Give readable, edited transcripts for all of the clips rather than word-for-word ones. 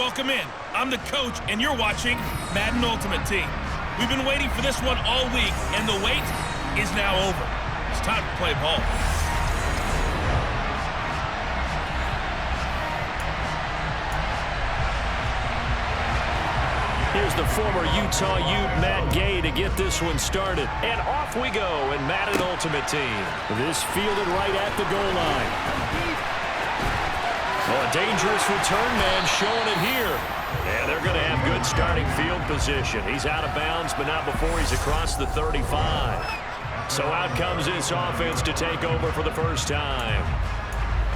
Welcome in. I'm the coach, and you're watching Madden Ultimate Team. We've been waiting for this one all week, and the wait is now over. It's time to play ball. Here's the former Utah Ute, Matt Gay, to get this one started. And off we go in Madden Ultimate Team. This fielded right at the goal line. Oh, a dangerous return man showing it here. And they're going to have good starting field position. He's out of bounds, but not before he's across the 35. So out comes this offense to take over for the first time.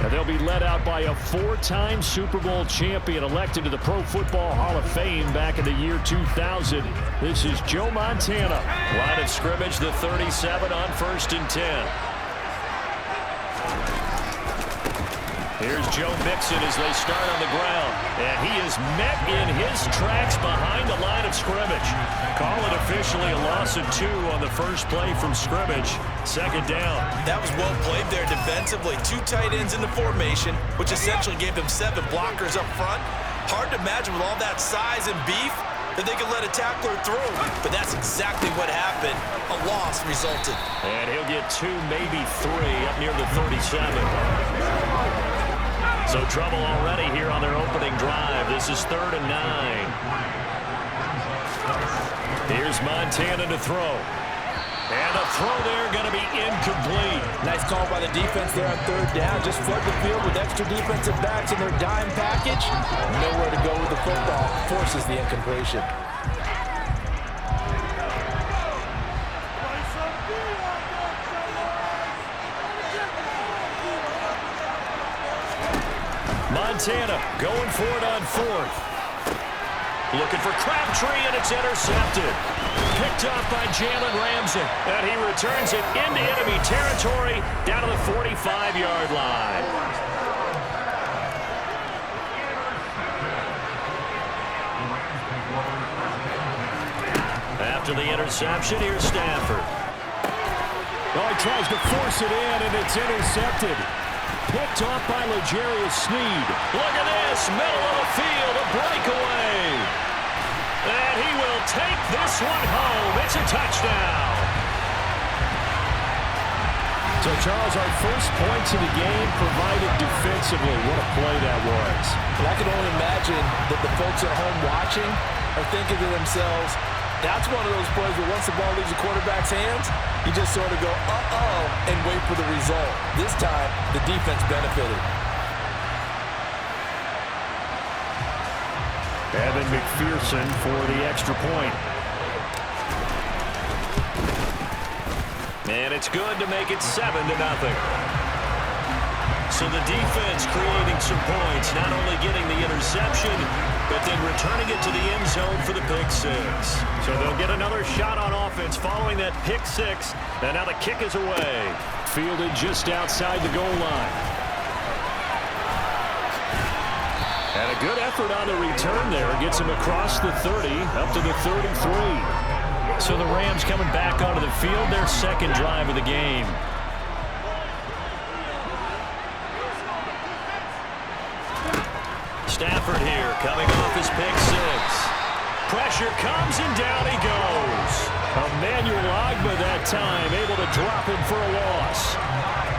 And they'll be led out by a four-time Super Bowl champion elected to the Pro Football Hall of Fame back in the year 2000. This is Joe Montana. Line of scrimmage, the 37 on 1st and 10. Here's Joe Mixon as they start on the ground. And he is met in his tracks behind the line of scrimmage. Call it officially a loss of 2 on the first play from scrimmage. Second down. That was well played there defensively. 2 tight ends in the formation, which essentially gave them 7 blockers up front. Hard to imagine with all that size and beef that they could let a tackler through. But that's exactly what happened. A loss resulted. And he'll get 2, maybe 3 up near the 37. So trouble already here on their opening drive. This is 3rd and 9. Here's Montana to throw. And a throw there going to be incomplete. Nice call by the defense there on 3rd down. Just flood the field with extra defensive backs in their dime package. Nowhere to go with the football. Forces the incompletion. Montana going for it on 4th. Looking for Crabtree, and it's intercepted. Picked off by Jalen Ramsey. And he returns it into enemy territory down to the 45-yard line. After the interception, here's Stafford. Oh, he tries to force it in, and it's intercepted. Picked off by L'Jarius Sneed. Look at this, middle of the field, a breakaway. And he will take this one home. It's a touchdown. So, Charles, our first points of the game provided defensively. What a play that was. And I can only imagine that the folks at home watching are thinking to themselves, that's one of those plays where once the ball leaves the quarterback's hands, you just sort of go, uh-oh, and wait for the result. This time, the defense benefited. Evan McPherson for the extra point. And it's good to make it 7-0. So the defense creating some points, not only getting the interception, but then returning it to the end zone for the pick 6. So they'll get another shot on offense following that pick 6. And now the kick is away. Fielded just outside the goal line. And a good effort on the return there. Gets him across the 30, up to the 33. So the Rams coming back onto the field, their second drive of the game. Stafford here, coming off his pick 6. Pressure comes, and down he goes. Emmanuel Ogbah that time, able to drop him for a loss.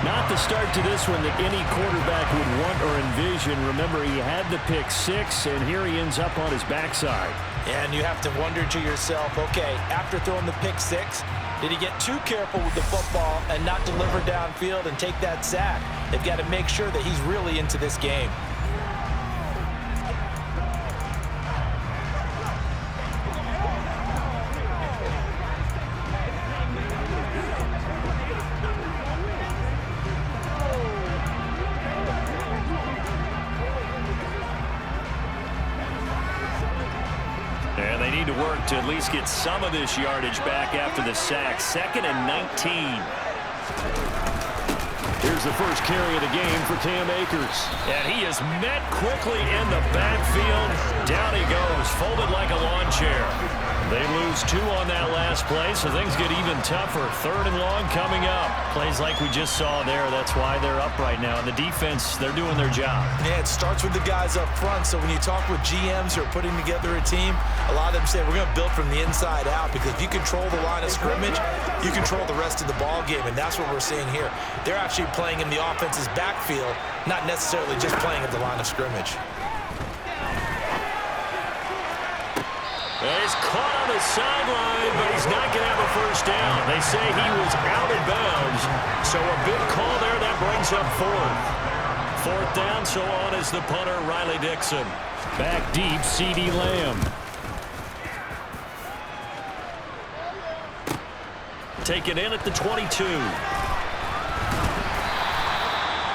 Not the start to this one that any quarterback would want or envision. Remember, he had the pick 6, and here he ends up on his backside. And you have to wonder to yourself, okay, after throwing the pick 6, did he get too careful with the football and not deliver downfield and take that sack? They've got to make sure that he's really into this game. And they need to work to at least get some of this yardage back after the sack. 2nd and 19. Here's the first carry of the game for Cam Akers. And he is met quickly in the backfield. Down he goes, folded like a lawn chair. They lose 2 on that last play, so things get even tougher. 3rd and long coming up. Plays like we just saw there. That's why they're up right now. And the defense, they're doing their job. Yeah, it starts with the guys up front. So when you talk with GMs who are putting together a team, a lot of them say we're going to build from the inside out, because if you control the line of scrimmage, you control the rest of the ball game, and that's what we're seeing here. They're actually playing in the offense's backfield, not necessarily just playing at the line of scrimmage. He's caught on the sideline, but he's not going to have a first down. They say he was out of bounds, so a big call there. That brings up 4th. 4th down, so on is the punter, Riley Dixon. Back deep, CeeDee Lamb. Taken in at the 22.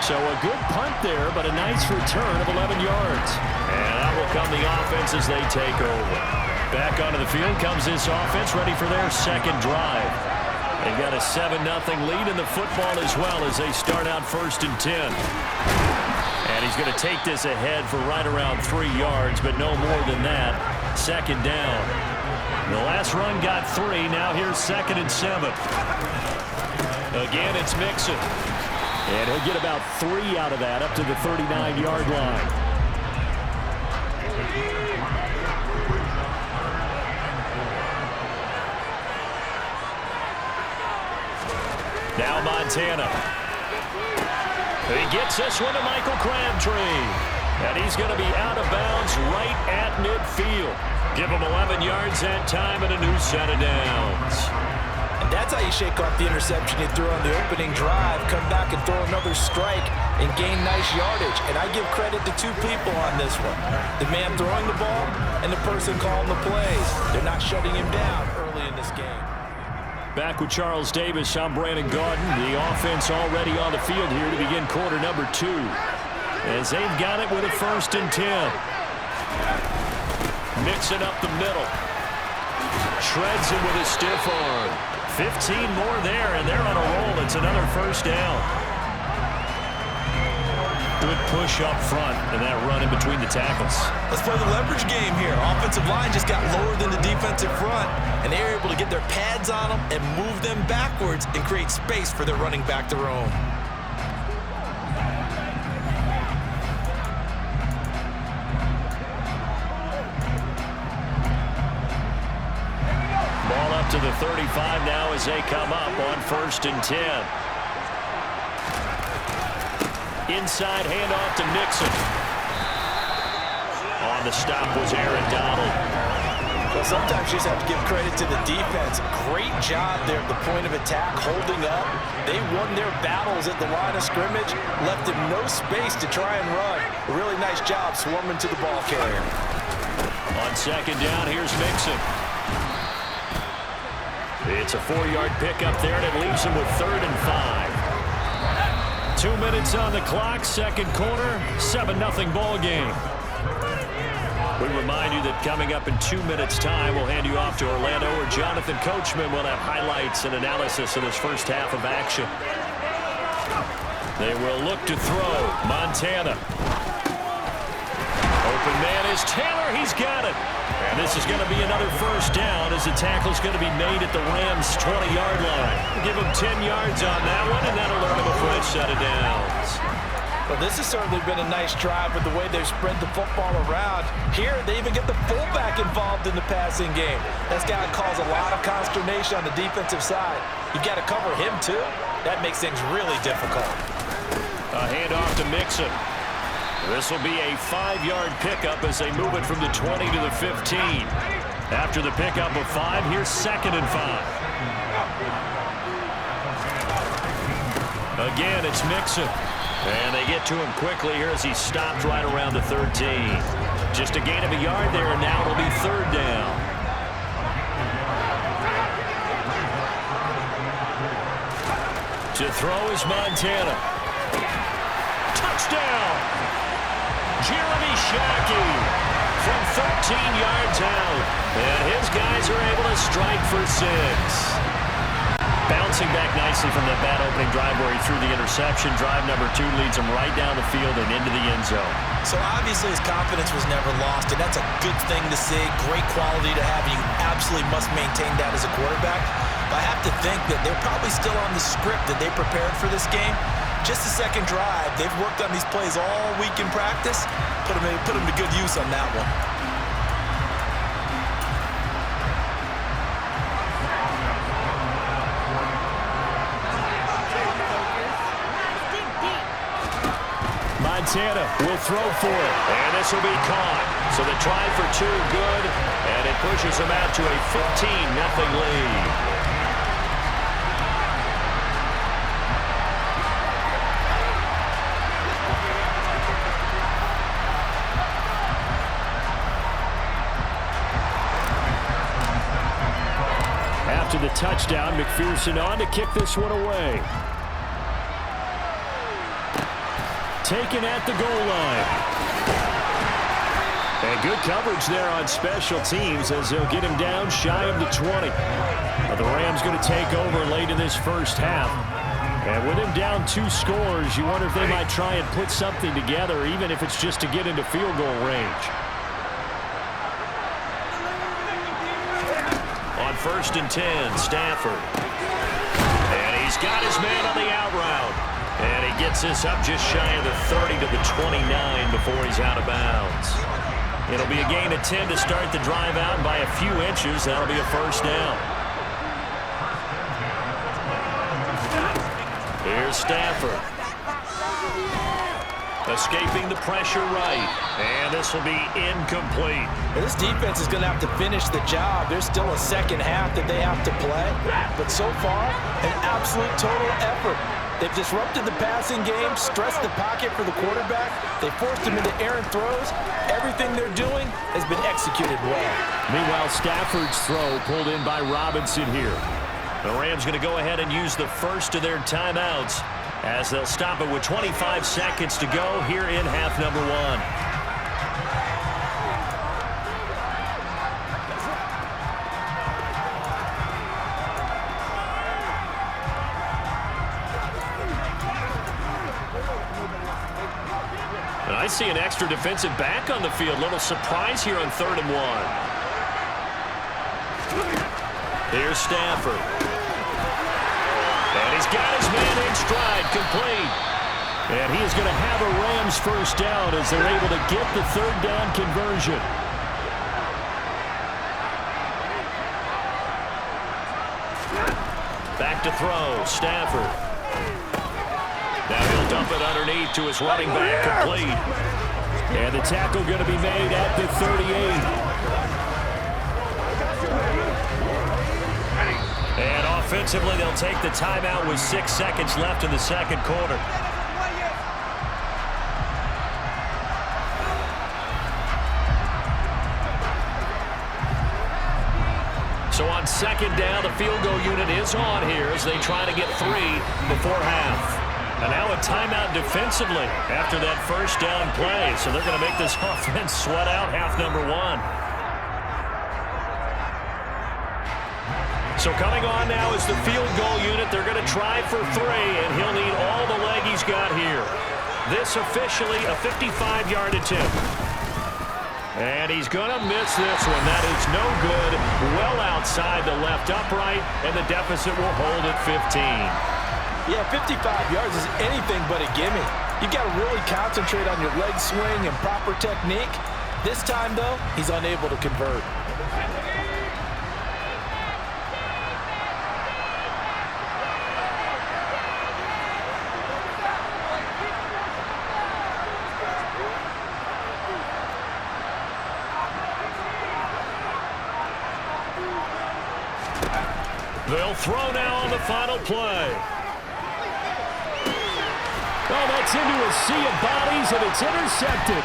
So a good punt there, but a nice return of 11 yards. And out will come the offense as they take over. Back onto the field comes this offense, ready for their second drive. They've got a 7-0 lead in the football as well as they start out 1st and 10. And he's going to take this ahead for right around 3 yards, but no more than that. 2nd down. The last run got 3. Now here's 2nd and 7. Again, it's Mixon. And he'll get about 3 out of that up to the 39-yard line. Now Montana. He gets this one to Michael Crabtree. And he's going to be out of bounds right at midfield. Give him 11 yards that time and a new set of downs. And that's how you shake off the interception you threw on the opening drive, come back and throw another strike and gain nice yardage. And I give credit to 2 people on this one. The man throwing the ball and the person calling the plays. They're not shutting him down early in this game. Back with Charles Davis, I'm Brandon Gaudin. The offense already on the field here to begin quarter number 2. As they've got it with a 1st and 10. Mixing up the middle. Shreds him with a stiff arm. 15 more there, and they're on a roll. It's another 1st down. Good push up front, and that run in between the tackles. Let's play the leverage game here. Offensive line just got lower than the defensive front, and they're able to get their pads on them and move them backwards and create space for their running back to roam. Ball up to the 35 now as they come up on 1st and 10. Inside handoff to Nixon. On the stop was Aaron Donald. Well, sometimes you just have to give credit to the defense. Great job there at the point of attack, holding up. They won their battles at the line of scrimmage, left them no space to try and run. A really nice job swarming to the ball carrier. On 2nd down, here's Mixon. It's a 4-yard pickup there, and it leaves him with 3rd and 5. 2 minutes on the clock, 2nd quarter, 7-0 ball game. We remind you that coming up in 2 minutes' time, we'll hand you off to Orlando, where Jonathan Coachman will have highlights and analysis of this first half of action. They will look to throw. Montana. Open man is Taylor. He's got it. And this is going to be another 1st down as the tackle's going to be made at the Rams' 20-yard line. Give them 10 yards on that one, and that'll earn them a fresh set of downs. Well, this has certainly been a nice drive with the way they've spread the football around. Here, they even get the fullback involved in the passing game. That's got to cause a lot of consternation on the defensive side. You've got to cover him, too. That makes things really difficult. A handoff to Mixon. This will be a 5-yard pickup as they move it from the 20 to the 15. After the pickup of 5, here's 2nd and 5. Again, it's Mixon. And they get to him quickly here as he stopped right around the 13. Just a gain of a yard there, and now it'll be 3rd down. To throw is Montana. Touchdown! Jeremy Shackey from 13 yards out. And his guys are able to strike for 6. bouncing back nicely from that bad opening drive where he threw the interception. Drive number 2 leads him right down the field and into the end zone. So obviously his confidence was never lost, and that's a good thing to see. Great quality to have. You absolutely must maintain that as a quarterback. But I have to think that they're probably still on the script that they prepared for this game. Just the second drive. They've worked on these plays all week in practice. Put them to good use on that one. Montana will throw for it. And this will be caught. So the try for 2, good. And it pushes them out to a 15-0 lead. After the touchdown, McPherson on to kick this one away. Taken at the goal line. And good coverage there on special teams as they'll get him down shy of the 20. The Rams going to take over late in this first half. And with him down 2 scores, you wonder if they might try and put something together, even if it's just to get into field goal range. On 1st and 10, Stafford. And he's got his man on the out route. And he gets this up just shy of the 30 to the 29 before he's out of bounds. It'll be a gain of 10 to start the drive out, and by a few inches, that'll be a first down. Here's Stafford. Escaping the pressure right. And this will be incomplete. This defense is going to have to finish the job. There's still a second half that they have to play. But so far, an absolute total effort. They've disrupted the passing game, stressed the pocket for the quarterback. They forced him into errant throws. Everything they're doing has been executed well. Meanwhile, Stafford's throw pulled in by Robinson here. The Rams going to go ahead and use the first of their timeouts as they'll stop it with 25 seconds to go here in half number 1. I see an extra defensive back on the field. Little surprise here on 3rd and 1. Here's Stafford. And he's got his man in stride, complete. And he is going to have a Rams first down as they're able to get the 3rd down conversion. Back to throw, Stafford. Now he'll dump it underneath to his running back, complete. And the tackle going to be made at the 38. And offensively, they'll take the timeout with 6 seconds left in the second quarter. So on 2nd down, the field goal unit is on here as they try to get 3 before half. And now a timeout defensively after that first down play. So they're going to make this offense sweat out half number 1. So coming on now is the field goal unit. They're going to try for 3, and he'll need all the leg he's got here. This officially a 55-yard attempt. And he's going to miss this one. That is no good. Well outside the left upright, and the deficit will hold at 15. Yeah, 55 yards is anything but a gimme. You got to really concentrate on your leg swing and proper technique. This time, though, he's unable to convert. They'll throw now on the final play. Oh, that's into a sea of bodies, and it's intercepted.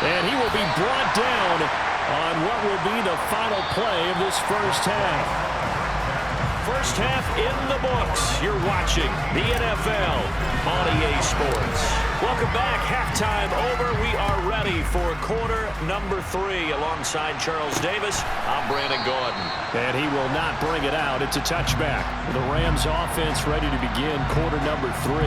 And he will be brought down on what will be the final play of this first half. first half in the books. You're watching the NFL on EA Sports. Welcome back. Halftime over. We are ready for quarter number 3. Alongside Charles Davis, I'm Brandon Gaudin. And he will not bring it out. It's a touchback. The Rams offense ready to begin quarter number 3.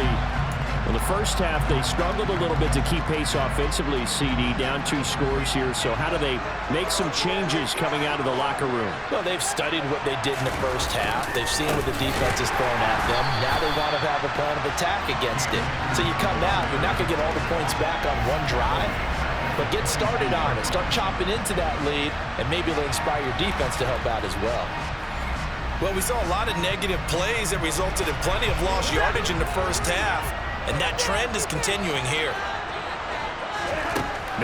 In the first half, they struggled a little bit to keep pace offensively, CD, down 2 scores here. So how do they make some changes coming out of the locker room? Well, they've studied what they did in the first half. They've seen what the defense is throwing at them. Now they want to have a plan of attack against it. So you come out, you're not going to get all the points back on one drive, but get started on it. Start chopping into that lead, and maybe it'll inspire your defense to help out as well. Well, we saw a lot of negative plays that resulted in plenty of lost yardage in the first half. And that trend is continuing here.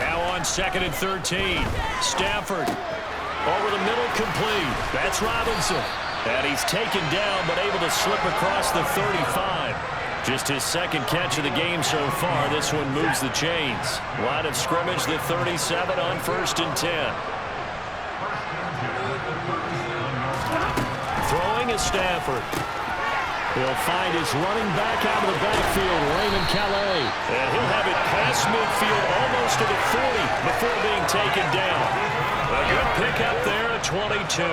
Now on 2nd and 13. Stafford over the middle, complete. That's Robinson. And he's taken down but able to slip across the 35. Just his second catch of the game so far. This one moves the chains. Line of scrimmage, the 37 on 1st and 10. Throwing is Stafford. He'll find his running back out of the backfield, Raymond Calais. And he'll have it past midfield, almost to the 40, before being taken down. A good pickup there at 22.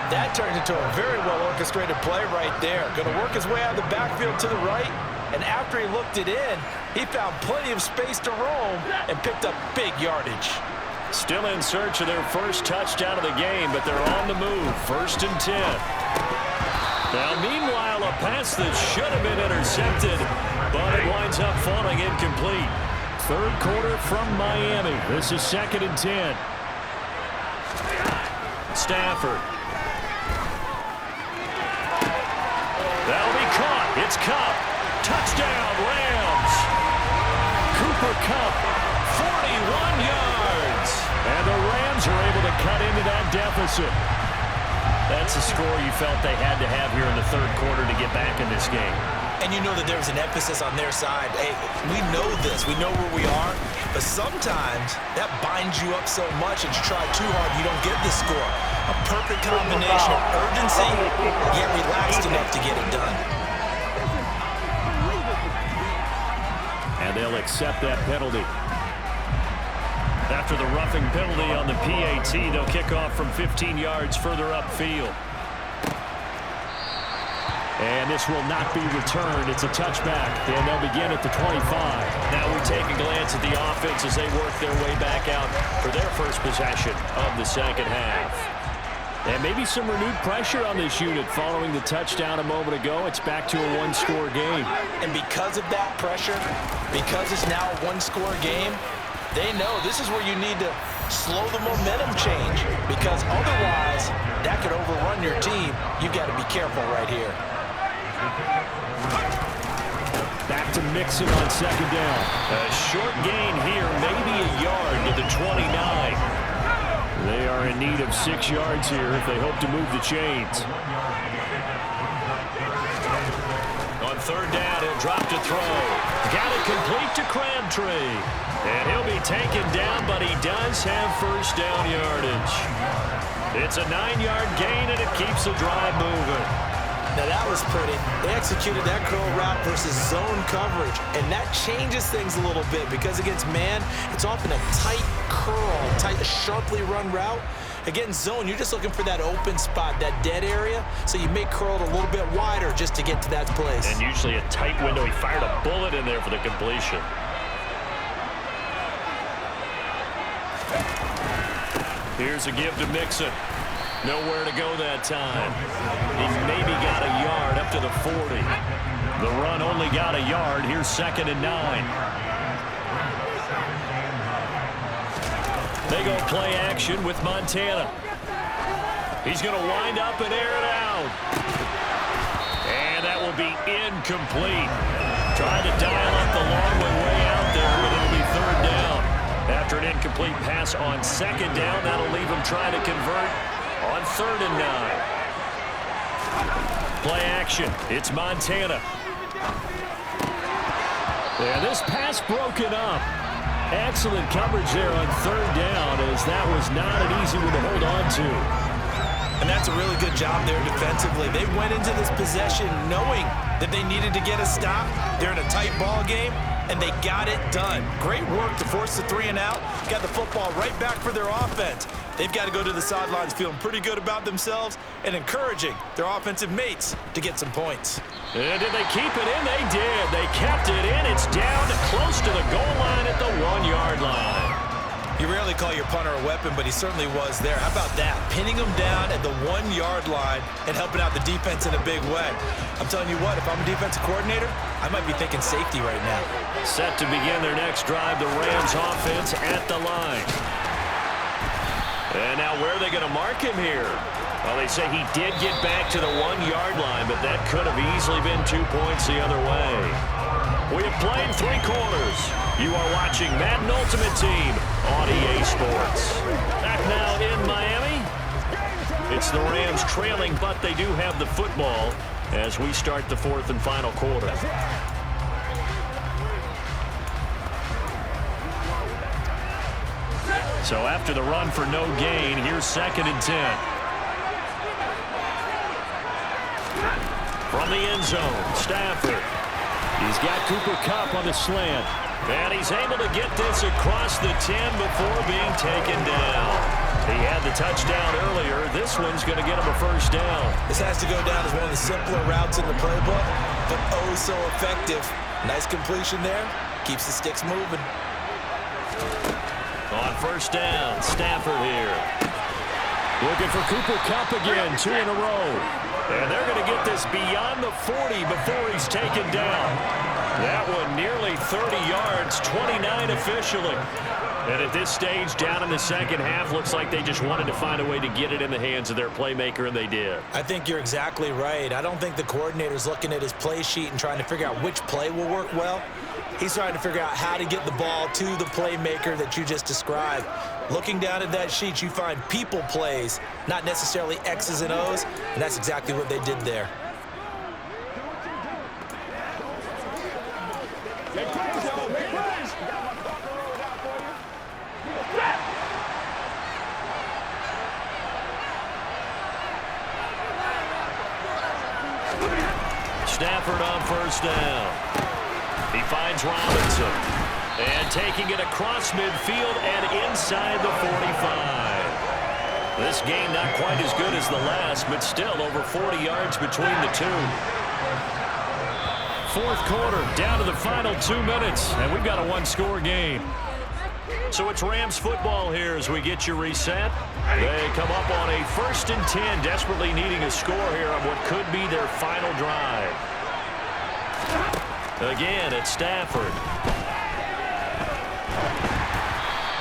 That turned into a very well-orchestrated play right there. Going to work his way out of the backfield to the right, and after he looked it in, he found plenty of space to roam and picked up big yardage. Still in search of their first touchdown of the game, but they're on the move. 1st and 10. Now, meanwhile, a pass that should have been intercepted, but it winds up falling incomplete. Third quarter from Miami. This is 2nd and 10. Stafford. That'll be caught. It's Kupp. Touchdown, Rams. Cooper Kupp, 41 yards. And the Rams are able to cut into that deficit. That's a score you felt they had to have here in the third quarter to get back in this game. And you know that there was an emphasis on their side. Hey, we know this. We know where we are. But sometimes that binds you up so much and you try too hard, you don't get the score. A perfect combination of urgency, yet relaxed enough to get it done. And they'll accept that penalty. After the roughing penalty on the PAT, they'll kick off from 15 yards further upfield. And this will not be returned. It's a touchback, and they'll begin at the 25. Now we take a glance at the offense as they work their way back out for their first possession of the second half. And maybe some renewed pressure on this unit following the touchdown a moment ago. It's back to a one-score game. And because of that pressure, because it's now a one-score game, they know this is where you need to slow the momentum change, because otherwise that could overrun your team. You've got to be careful right here. Back to Mixon on 2nd down. A short gain here, maybe a yard to the 29. They are in need of 6 yards here if they hope to move the chains. On 3rd down, he'll drop to throw. Got it complete to Crabtree. And he'll be taken down, but he does have first down yardage. It's a 9-yard gain, and it keeps the drive moving. Now that was pretty. They executed that curl route versus zone coverage, and that changes things a little bit because against man, it's often a tight curl, tight, sharply run route. Against zone, you're just looking for that open spot, that dead area, so you may curl it a little bit wider just to get to that place. And usually a tight window. He fired a bullet in there for the completion. Here's a give to Mixon. Nowhere to go that time. He maybe got a yard up to the 40. The run only got a yard. Here's 2nd and 9. They go play action with Montana. He's going to wind up and air it out. And that will be incomplete. Trying to dial up the long way out there, but it'll be 3rd down. After an incomplete pass on 2nd down, that'll leave him trying to convert on 3rd and 9. Play action. It's Montana. And this pass broken up. Excellent coverage there on 3rd down, as that was not an easy one to hold on to. And that's a really good job there defensively. They went into this possession knowing that they needed to get a stop. They're in a tight ball game, and they got it done. Great work to force the 3 and out. Got the football right back for their offense. They've got to go to the sidelines feeling pretty good about themselves and encouraging their offensive mates to get some points. And did they keep it in? They did. They kept it in. It's down close to the goal line at the 1-yard line. You rarely call your punter a weapon, but he certainly was there. How about that? Pinning him down at the 1-yard line and helping out the defense in a big way. I'm telling you what, if I'm a defensive coordinator, I might be thinking safety right now. Set to begin their next drive, the Rams offense at the line. And now where are they going to mark him here? Well, they say he did get back to the 1-yard line, but that could have easily been 2 points the other way. We have played 3 quarters. You are watching Madden Ultimate Team on EA Sports. Back now in Miami. It's the Rams trailing, but they do have the football as we start the 4th and final quarter. So after the run for no gain, here's 2nd and 10. From the end zone, Stafford. He's got Cooper Kupp on the slant. And he's able to get this across the 10 before being taken down. He had the touchdown earlier. This one's going to get him a first down. This has to go down as one of the simpler routes in the playbook, but oh so effective. Nice completion there. Keeps the sticks moving. On first down, Stafford here. Looking for Cooper Kupp again, 2 in a row. And they're going to get this beyond the 40 before he's taken down. That one nearly 30 yards, 29 officially. And at this stage, down in the second half, looks like they just wanted to find a way to get it in the hands of their playmaker, and they did. I think you're exactly right. I don't think the coordinator's looking at his play sheet and trying to figure out which play will work well. He's trying to figure out how to get the ball to the playmaker that you just described. Looking down at that sheet, you find people plays, not necessarily X's and O's, and that's exactly what they did there. Stafford on first down. He finds Robinson. And taking it across midfield and inside the 45. This game not quite as good as the last, but still over 40 yards between the two. 4th quarter, down to the final 2 minutes, and we've got a 1-score game. So it's Rams football here as we get you reset. They come up on a 1st and 10, desperately needing a score here on what could be their final drive. Again, it's Stafford.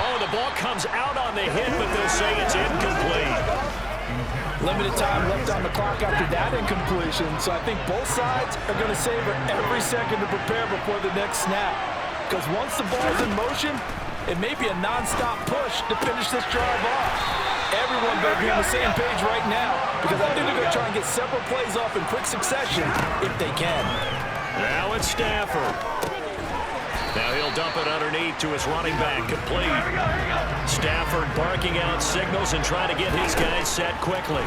Oh, the ball comes out on the hit, but they'll say it's incomplete. Limited time left on the clock after that incompletion, so I think both sides are going to savor every second to prepare before the next snap. Because once the ball's in motion, it may be a non-stop push to finish this drive off. Everyone better be on the same page right now, because I think they're going to try and get several plays off in quick succession if they can. Now it's Stafford. Now he'll dump it underneath to his running back, complete. Stafford barking out signals and trying to get his guys set quickly.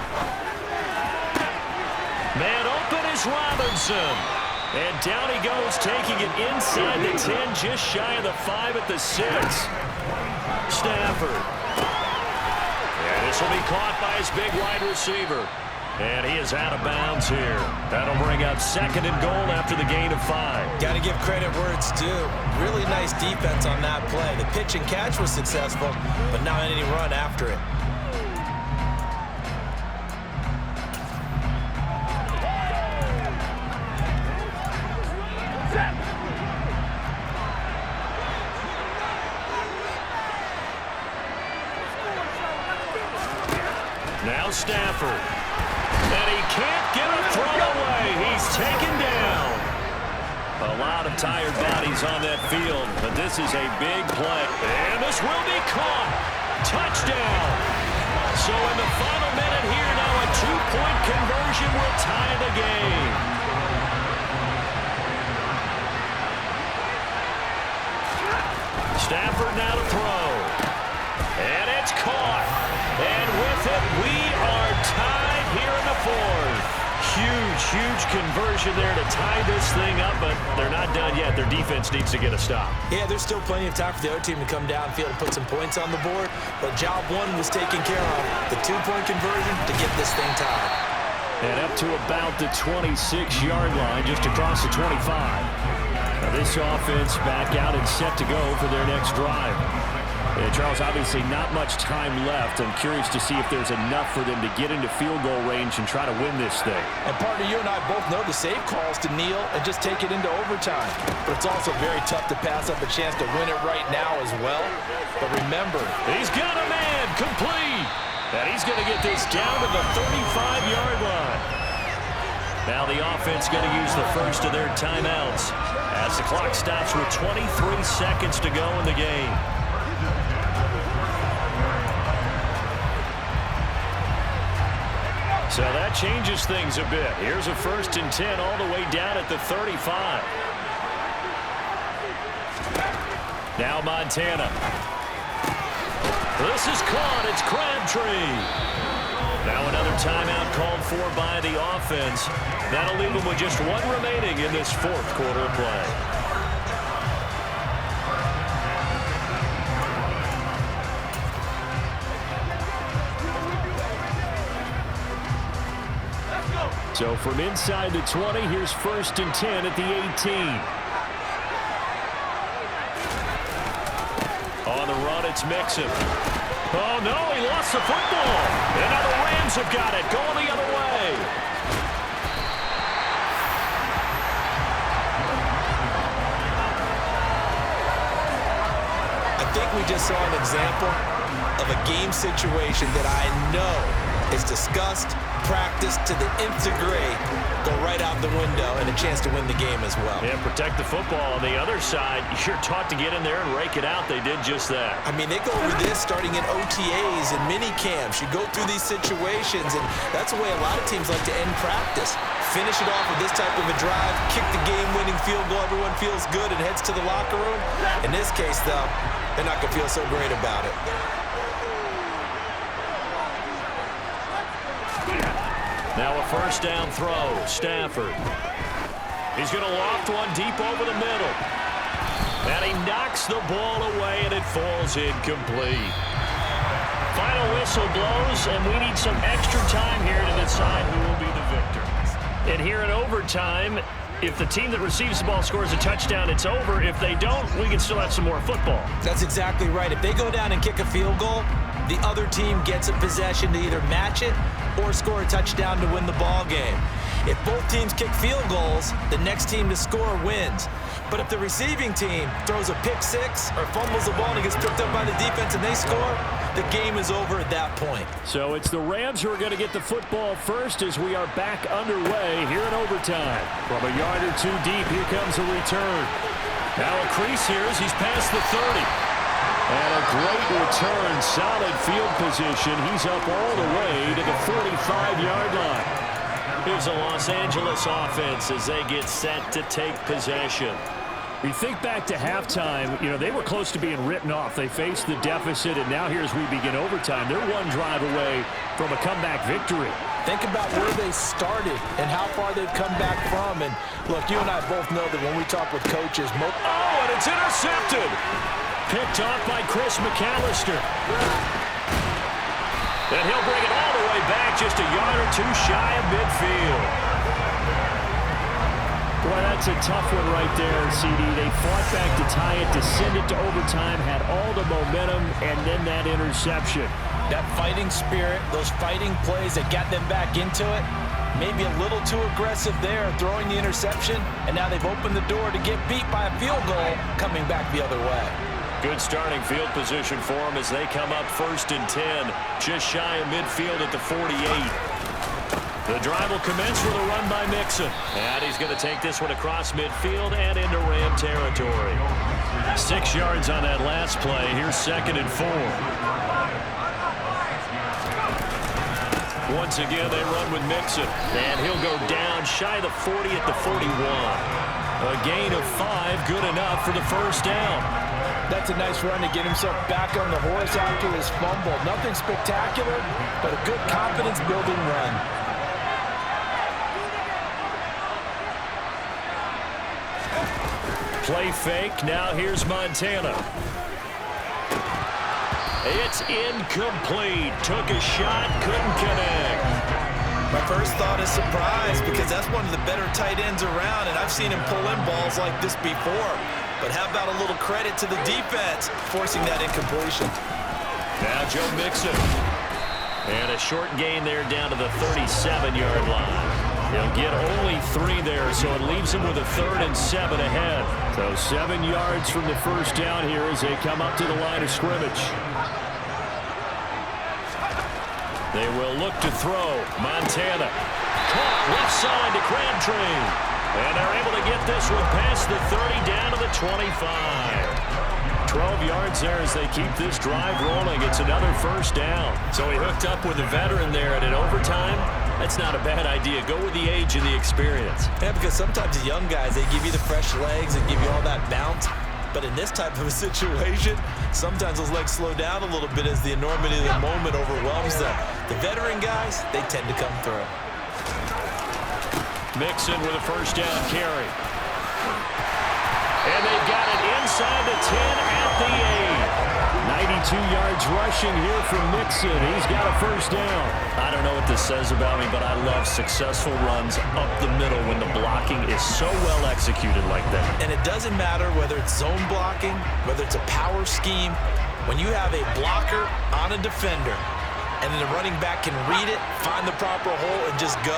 Man open is Robinson. And down he goes, taking it inside the 10, just shy of the 5 at the 6. Stafford. And this will be caught by his big wide receiver. And he is out of bounds here. That'll bring up 2nd and goal after the gain of 5. Got to give credit where it's due. Really nice defense on that play. The pitch and catch was successful, but not any run after it. Now Stafford. And he can't get a throw away. He's taken down. A lot of tired bodies on that field, but this is a big play. And this will be caught. Touchdown. So in the final minute here now, a 2-point conversion will tie the game. Stafford now to throw. And it's caught. And with it, we are tied huge conversion there to tie this thing up, but they're not done yet. Their defense needs to get a stop. Yeah, there's still plenty of time for the other team to come downfield and put some points on the board, but job one was taken care of. The two-point conversion to get this thing tied. And up to about the 26-yard line, just across the 25. Now this offense back out and set to go for their next drive. And Charles, obviously not much time left. I'm curious to see if there's enough for them to get into field goal range and try to win this thing. And partner, you and I both know the save calls to kneel and just take it into overtime. But it's also very tough to pass up a chance to win it right now as well. But remember, he's got a man complete. And he's going to get this down to the 35-yard line. Now the offense going to use the first of their timeouts as the clock stops with 23 seconds to go in the game. So that changes things a bit. Here's a 1st and 10 all the way down at the 35. Now Montana. This is caught. It's Crabtree. Now another timeout called for by the offense. That'll leave them with just one remaining in this 4th quarter play. So from inside the 20, here's 1st and 10 at the 18. On the run, it's Mixon. Oh, no, he lost the football. And now the Rams have got it, going the other way. I think we just saw an example of a game situation that I know is discussed, practiced to the nth degree, go right out the window, and a chance to win the game as well. Yeah, protect the football. On the other side, you're taught to get in there and rake it out. They did just that. I mean, they go over this starting in OTAs and mini camps. You go through these situations, and that's the way a lot of teams like to end practice. Finish it off with this type of a drive, kick the game-winning field goal. Everyone feels good and heads to the locker room. In this case, though, they're not going to feel so great about it. Now a 1st down throw. Stafford. He's going to loft one deep over the middle. And he knocks the ball away, and it falls incomplete. Final whistle blows, and we need some extra time here to decide who will be the victor. And here in overtime, if the team that receives the ball scores a touchdown, it's over. If they don't, we can still have some more football. That's exactly right. If they go down and kick a field goal, the other team gets a possession to either match it or score a touchdown to win the ball game. If both teams kick field goals, the next team to score wins. But if the receiving team throws a pick six or fumbles the ball and it gets picked up by the defense and they score, the game is over at that point. So it's the Rams who are going to get the football first as we are back underway here in overtime. From a yard or two deep, here comes a return. Now a crease here as he's past the 30. And a great return, solid field position. He's up all the way to the 45-yard line. Here's the Los Angeles offense as they get set to take possession. We think back to halftime, you know, they were close to being written off. They faced the deficit, and now here's we begin overtime. They're one drive away from a comeback victory. think about where they started and how far they've come back from. And look, you and I both know that when we talk with coaches, and it's intercepted. Picked off by Chris McAllister. And he'll bring it all the way back, just a yard or two shy of midfield. Boy, that's a tough one right there, CD. They fought back to tie it, to send it to overtime, had all the momentum, and then that interception. That fighting spirit, those fighting plays that got them back into it, maybe a little too aggressive there, throwing the interception, and now they've opened the door to get beat by a field goal coming back the other way. Good starting field position for them as they come up 1st and 10, just shy of midfield at the 48. The drive will commence with a run by Mixon. And he's going to take this one across midfield and into Ram territory. 6 yards on that last play. Here's 2nd and 4. Once again, they run with Mixon. And he'll go down shy of the 40 at the 41. A gain of 5, good enough for the first down. That's a nice run to get himself back on the horse after his fumble. Nothing spectacular, but a good confidence-building run. Play fake. Now here's Montana. It's incomplete. Took a shot, couldn't connect. My first thought is surprise because that's one of the better tight ends around, and I've seen him pull in balls like this before. But how about a little credit to the defense forcing that incompletion? Now Joe Mixon. And a short gain there down to the 37-yard line. He'll get only 3 there, so it leaves him with a 3rd and 7 ahead. So 7 yards from the first down here as they come up to the line of scrimmage. They will look to throw. Montana. Caught left side to Crabtree. And they're able to get this one past the 30 down to the 25. 12 yards there as they keep this drive rolling. It's another first down. So he hooked up with a veteran there, and in overtime, that's not a bad idea. Go with the age and the experience. Yeah, because sometimes the young guys, they give you the fresh legs and give you all that bounce. But in this type of a situation, sometimes those legs slow down a little bit as the enormity of the moment overwhelms them. The veteran guys, they tend to come through. Mixon with a first down carry. And they've got it inside the 10 at the 8. 92 yards rushing here from Mixon. He's got a first down. I don't know what this says about me, but I love successful runs up the middle when the blocking is so well executed like that. And it doesn't matter whether it's zone blocking, whether it's a power scheme. When you have a blocker on a defender, and then the running back can read it, find the proper hole, and just go,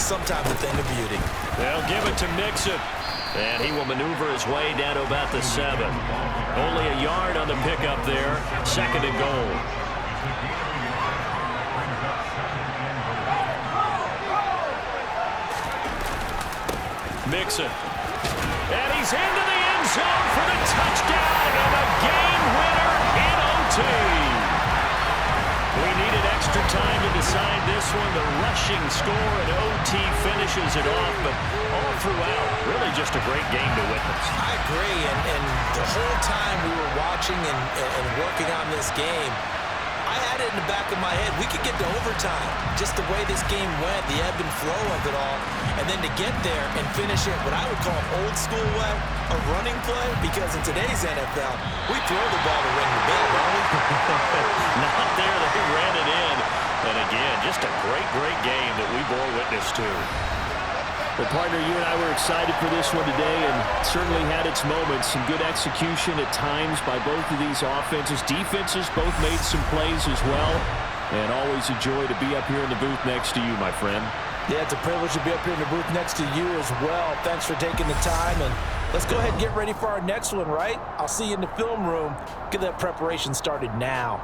sometimes a thing of beauty. They'll give it to Mixon. And he will maneuver his way down to about the 7. Only a yard on the pickup there. 2nd and goal. Mixon. And he's into the end zone for the touchdown and a game winner in OT. We needed extra time to decide this one. The rushing score at OT finishes it off, but all throughout, really just a great game to witness. I agree, and the whole time we were watching and working on this game, I had it in the back of my head. We could get to overtime. Just the way this game went, the ebb and flow of it all, and then to get there and finish it what I would call an old school way, a running play, because in today's NFL, we throw the ball to ring the bell, don't we? Not there. They ran it in. And again, just a great game that we bore witness to. Well, partner, you and I were excited for this one today and certainly had its moments. Some good execution at times by both of these offenses. Defenses both made some plays as well. And always a joy to be up here in the booth next to you, my friend. Yeah, it's a privilege to be up here in the booth next to you as well. Thanks for taking the time, and let's go ahead and get ready for our next one, right? I'll see you in the film room. Get that preparation started now.